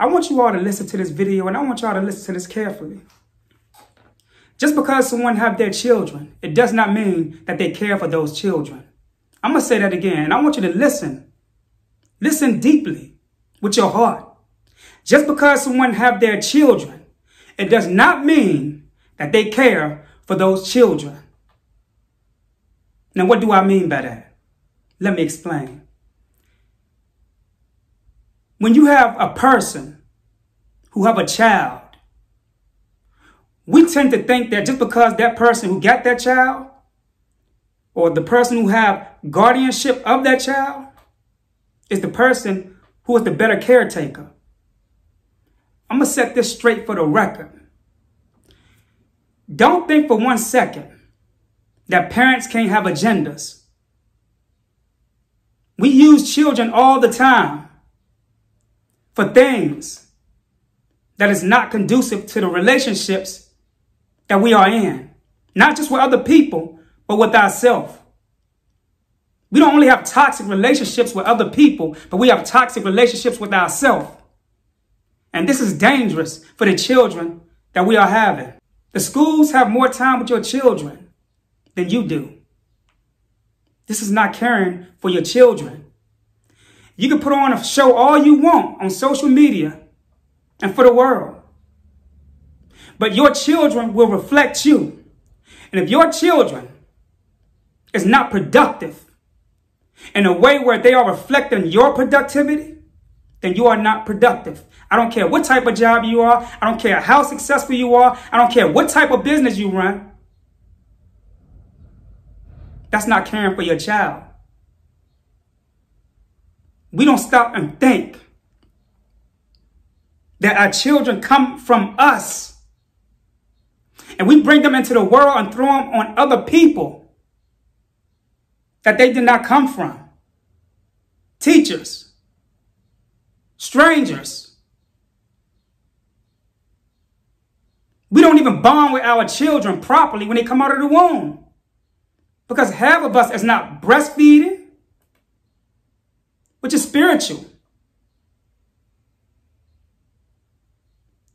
I want you all to listen to this video, and I want y'all to listen to this carefully. Just because someone have their children, it does not mean that they care for those children. I'm going to say that again, and I want you to listen. Listen deeply with your heart. Just because someone have their children, it does not mean that they care for those children. Now, what do I mean by that? Let me explain. When you have a person who have a child, we tend to think that just because that person who got that child or the person who have guardianship of that child is the person who is the better caretaker. I'm going to set this straight for the record. Don't think for 1 second that parents can't have agendas. We use children all the time for things that is not conducive to the relationships that we are in. Not just with other people, but with ourselves. We don't only have toxic relationships with other people, but we have toxic relationships with ourselves. And this is dangerous for the children that we are having. The schools have more time with your children than you do. This is not caring for your children. You can put on a show all you want on social media and for the world. But your children will reflect you. And if your children is not productive in a way where they are reflecting your productivity, then you are not productive. I don't care what type of job you are. I don't care how successful you are. I don't care what type of business you run. That's not caring for your child. We don't stop and think that our children come from us. And we bring them into the world and throw them on other people that they did not come from. Teachers. Strangers. We don't even bond with our children properly when they come out of the womb. Because half of us is not breastfeeding, which is spiritual.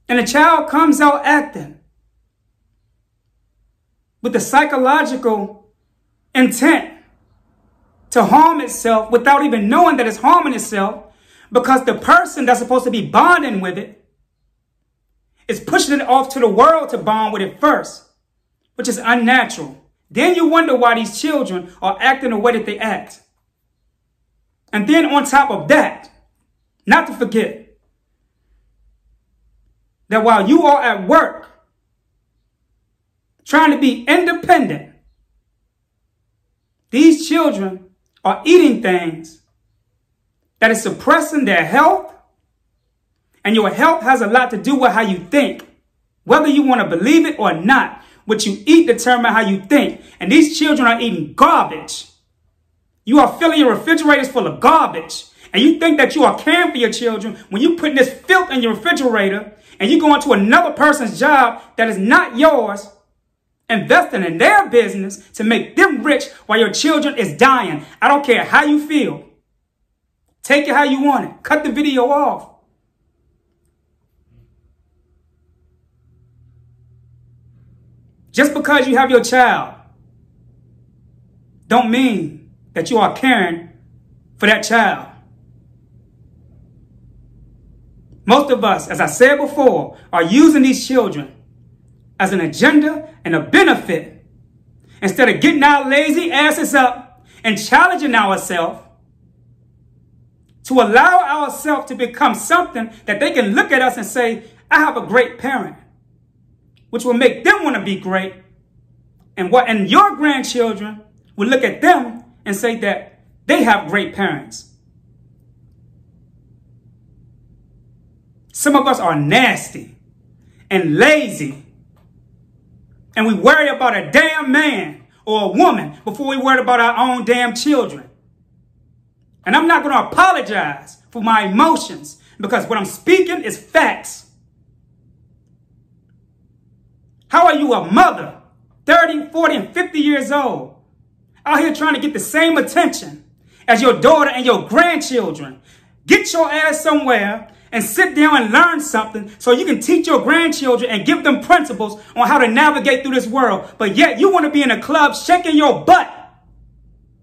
And the child comes out acting with the psychological intent to harm itself without even knowing that it's harming itself, because the person that's supposed to be bonding with it is pushing it off to the world to bond with it first, which is unnatural. Then you wonder why these children are acting the way that they act. And then on top of that, not to forget that while you are at work trying to be independent, these children are eating things that is suppressing their health. And your health has a lot to do with how you think. Whether you want to believe it or not, what you eat determines how you think. And these children are eating garbage. You are filling your refrigerators full of garbage. And you think that you are caring for your children when you put this filth in your refrigerator and you go into another person's job that is not yours, investing in their business to make them rich while your children is dying. I don't care how you feel. Take it how you want it. Cut the video off. Just because you have your child don't mean that you are caring for that child. Most of us, as I said before, are using these children as an agenda and a benefit instead of getting our lazy asses up and challenging ourselves to allow ourselves to become something that they can look at us and say, I have a great parent, which will make them want to be great. And your grandchildren will look at them and say that they have great parents. Some of us are nasty and lazy, and we worry about a damn man or a woman before we worry about our own damn children. And I'm not going to apologize for my emotions, because what I'm speaking is facts. How are you a mother, 30, 40, and 50 years old, out here trying to get the same attention as your daughter and your grandchildren? Get your ass somewhere and sit down and learn something so you can teach your grandchildren and give them principles on how to navigate through this world. But yet you want to be in a club shaking your butt,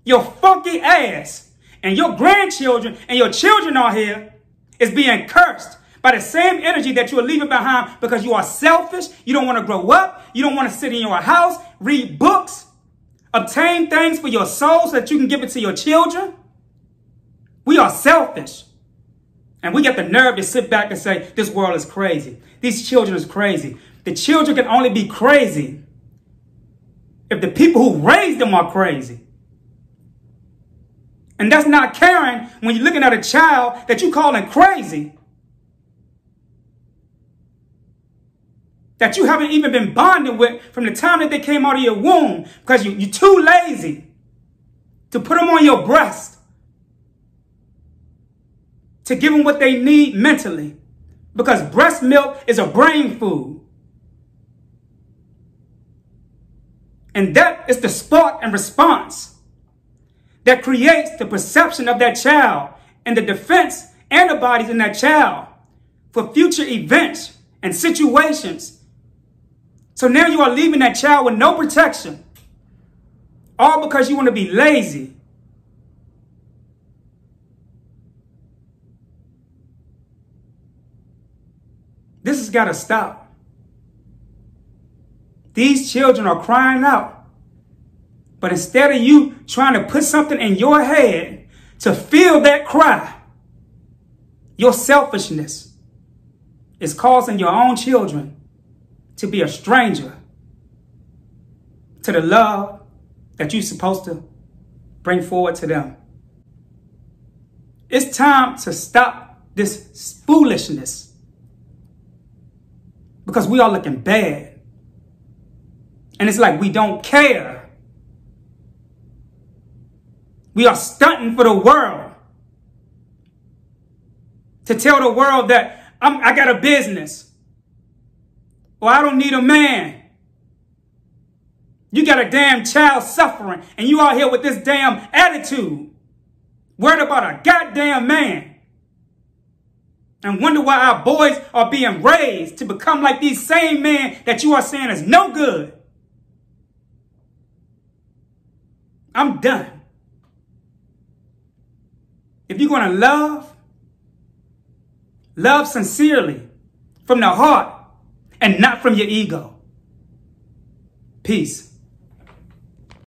your funky ass, and your grandchildren and your children out here is being cursed by the same energy that you are leaving behind because you are selfish. You don't want to grow up. You don't want to sit in your house, read books, obtain things for your soul so that you can give it to your children. We are selfish. And we get the nerve to sit back and say, this world is crazy. These children is crazy. The children can only be crazy if the people who raised them are crazy. And that's not caring when you're looking at a child that you calling crazy, that you haven't even been bonded with from the time that they came out of your womb because you're too lazy to put them on your breast, to give them what they need mentally, because breast milk is a brain food. And that is the spark and response that creates the perception of that child and the defense antibodies in that child for future events and situations. So now you are leaving that child with no protection, all because you want to be lazy. This has got to stop. These children are crying out. But instead of you trying to put something in your head to feel that cry, your selfishness is causing your own children to be a stranger to the love that you're supposed to bring forward to them. It's time to stop this foolishness, because we are looking bad. And it's like we don't care. We are stunting for the world to tell the world that I got a business, or I don't need a man. You got a damn child suffering and you out here with this damn attitude, worried about a goddamn man. And wonder why our boys are being raised to become like these same men that you are saying is no good. I'm done. If you're going to love sincerely from the heart and not from your ego. Peace.